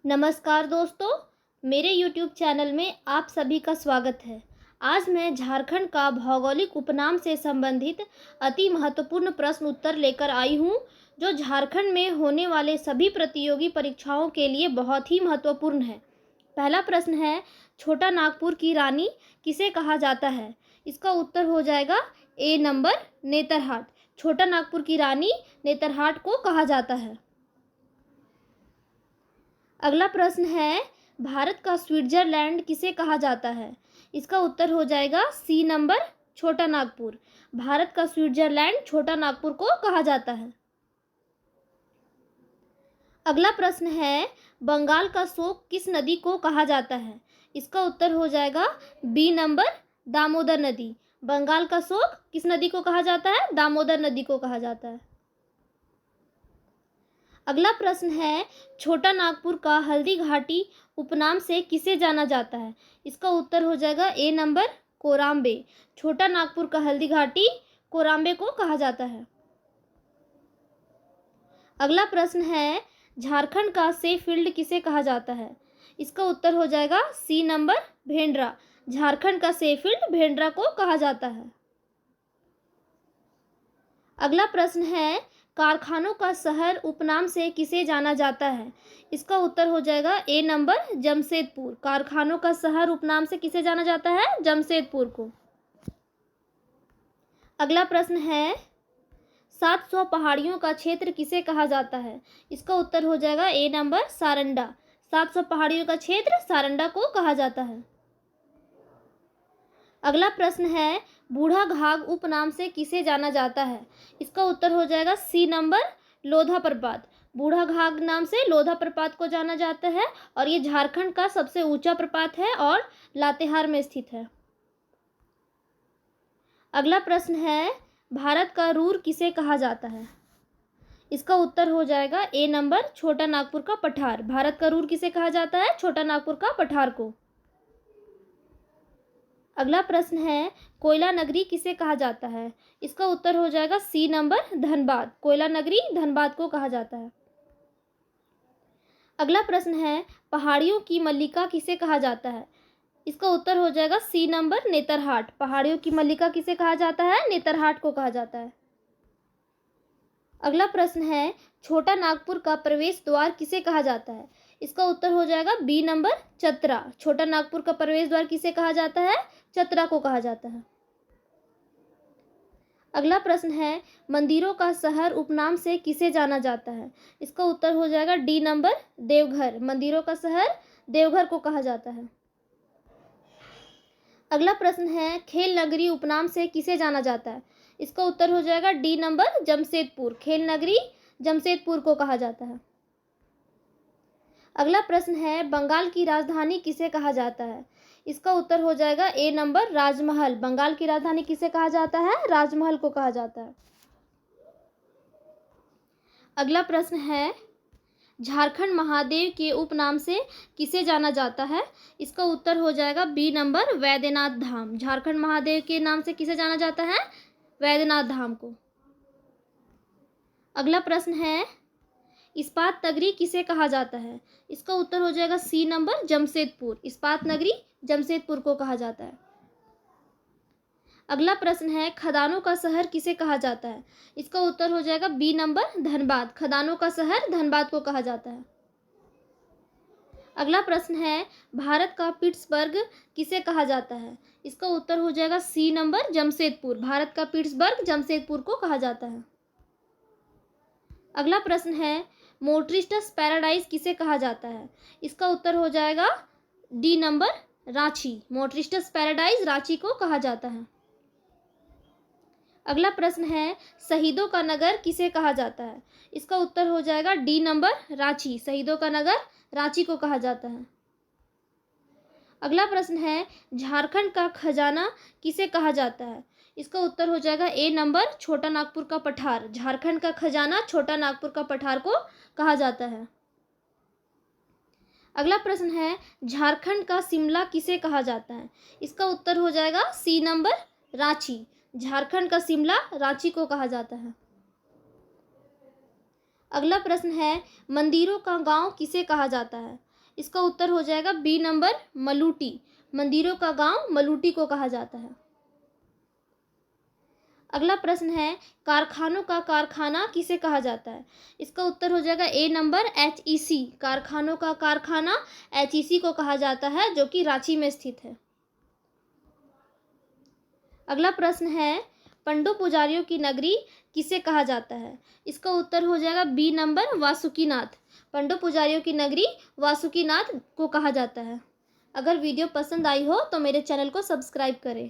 नमस्कार दोस्तों, मेरे YouTube चैनल में आप सभी का स्वागत है। आज मैं झारखंड का भौगोलिक उपनाम से संबंधित अति महत्वपूर्ण प्रश्न उत्तर लेकर आई हूँ, जो झारखंड में होने वाले सभी प्रतियोगी परीक्षाओं के लिए बहुत ही महत्वपूर्ण है। पहला प्रश्न है, छोटा नागपुर की रानी किसे कहा जाता है? इसका उत्तर हो जाएगा ए नंबर, नेतरहाट। छोटा नागपुर की रानी नेतरहाट को कहा जाता है। अगला प्रश्न है, भारत का स्विट्जरलैंड किसे कहा जाता है? इसका उत्तर हो जाएगा सी नंबर, छोटा नागपुर। भारत का स्विट्जरलैंड छोटा नागपुर को कहा जाता है। अगला प्रश्न है, बंगाल का शोक किस नदी को कहा जाता है? इसका उत्तर हो जाएगा बी नंबर, दामोदर नदी। बंगाल का शोक किस नदी को कहा जाता है? दामोदर नदी को कहा जाता है। अगला प्रश्न है, छोटा नागपुर का हल्दी घाटी उपनाम से किसे जाना जाता है? इसका उत्तर हो जाएगा ए नंबर, कोराम्बे। छोटा नागपुर का हल्दी घाटी कोराम्बे को कहा जाता है। अगला प्रश्न है, झारखंड का सेफ फील्ड किसे कहा जाता है? इसका उत्तर हो जाएगा सी नंबर, भेंडरा। झारखंड का सेफ फील्ड भेंडरा को कहा जाता है। अगला प्रश्न है, कारखानों का शहर उपनाम से किसे जाना जाता है? इसका उत्तर हो जाएगा ए नंबर, जमशेदपुर। कारखानों का शहर उपनाम से किसे जाना जाता है? जमशेदपुर को। अगला प्रश्न है, 700 पहाड़ियों का क्षेत्र किसे कहा जाता है? इसका उत्तर हो जाएगा ए नंबर, सारंडा। 700 पहाड़ियों का क्षेत्र सारंडा को कहा जाता है। अगला प्रश्न है, बूढ़ा घाघ उपनाम से किसे जाना जाता है? इसका उत्तर हो जाएगा सी नंबर, लोधा प्रपात। बूढ़ा घाघ नाम से लोधा प्रपात को जाना जाता है और ये झारखंड का सबसे ऊंचा प्रपात है और लातेहार में स्थित है। अगला प्रश्न है, भारत का रूर किसे कहा जाता है? इसका उत्तर हो जाएगा ए नंबर, छोटा नागपुर का पठार। भारत का रूर किसे कहा जाता है? छोटा नागपुर का पठार को। अगला प्रश्न है, कोयला नगरी किसे कहा जाता है? इसका उत्तर हो जाएगा सी नंबर, धनबाद। कोयला नगरी धनबाद को कहा जाता है। अगला प्रश्न है, पहाड़ियों की मल्लिका किसे कहा जाता है? इसका उत्तर हो जाएगा सी नंबर, नेतरहाट। पहाड़ियों की मल्लिका किसे कहा जाता है? नेतरहाट को कहा जाता है। अगला प्रश्न है, छोटा नागपुर का प्रवेश द्वार किसे कहा जाता है? इसका उत्तर हो जाएगा बी नंबर, चतरा। छोटा नागपुर का प्रवेश द्वार किसे कहा जाता है? चतरा को कहा जाता है। अगला प्रश्न है, मंदिरों का शहर उपनाम से किसे जाना जाता है? इसका उत्तर हो जाएगा डी नंबर, देवघर। मंदिरों का शहर देवघर को कहा जाता है। अगला प्रश्न है, खेल नगरी उपनाम से किसे जाना जाता है? इसका उत्तर हो जाएगा डी नंबर, जमशेदपुर। खेल नगरी जमशेदपुर को कहा जाता है। अगला प्रश्न है, बंगाल की राजधानी किसे कहा जाता है? इसका उत्तर हो जाएगा ए नंबर, राजमहल। बंगाल की राजधानी किसे कहा जाता है? राजमहल को कहा जाता है। अगला प्रश्न है, झारखंड महादेव के उपनाम से किसे जाना जाता है? इसका उत्तर हो जाएगा बी नंबर, वैद्यनाथ धाम। झारखंड महादेव के नाम से किसे जाना जाता है? वैद्यनाथ धाम को। अगला प्रश्न है, इस्पात नगरी किसे कहा जाता है? इसका उत्तर हो जाएगा सी नंबर, जमशेदपुर। इस्पात नगरी जमशेदपुर को कहा जाता है। अगला प्रश्न है, खदानों का शहर किसे कहा जाता है? इसका उत्तर हो जाएगा बी नंबर, धनबाद। खदानों का शहर धनबाद को कहा जाता है। अगला प्रश्न है, भारत का पिट्सबर्ग किसे कहा जाता है? इसका उत्तर हो जाएगा सी नंबर, जमशेदपुर। भारत का पिट्सबर्ग जमशेदपुर को कहा जाता है। अगला प्रश्न है, मोटरिस्टस पैराडाइज किसे कहा जाता है? इसका उत्तर हो जाएगा D number, Ranchi. Motorists' paradise Ranchi को कहा जाता है। अगला प्रश्न है, शहीदों का नगर किसे कहा जाता है? इसका उत्तर हो जाएगा डी नंबर, रांची। शहीदों का नगर रांची को कहा जाता है। अगला प्रश्न है, झारखंड का खजाना किसे कहा जाता है? इसका उत्तर हो जाएगा ए नंबर, छोटा नागपुर का पठार। झारखंड का खजाना छोटा नागपुर का पठार को कहा जाता है। अगला प्रश्न है, झारखंड का शिमला किसे कहा जाता है? इसका उत्तर हो जाएगा सी नंबर, रांची। झारखंड का शिमला रांची को कहा जाता है। अगला प्रश्न है, मंदिरों का गांव किसे कहा जाता है? इसका उत्तर हो जाएगा बी नंबर मलूटी। मंदिरों का गांव मलूटी को कहा जाता है। अगला प्रश्न है, कारखानों का कारखाना किसे कहा जाता है? इसका उत्तर हो जाएगा ए नंबर एचईसी। कारखानों का कारखाना एचईसी को कहा जाता है, जो कि रांची में स्थित है। अगला प्रश्न है, पंडो पुजारियों की नगरी किसे कहा जाता है? इसका उत्तर हो जाएगा बी नंबर वासुकीनाथ। पंडो पुजारियों की नगरी वासुकीनाथ को कहा जाता है। अगर वीडियो पसंद आई हो तो मेरे चैनल को सब्सक्राइब करें।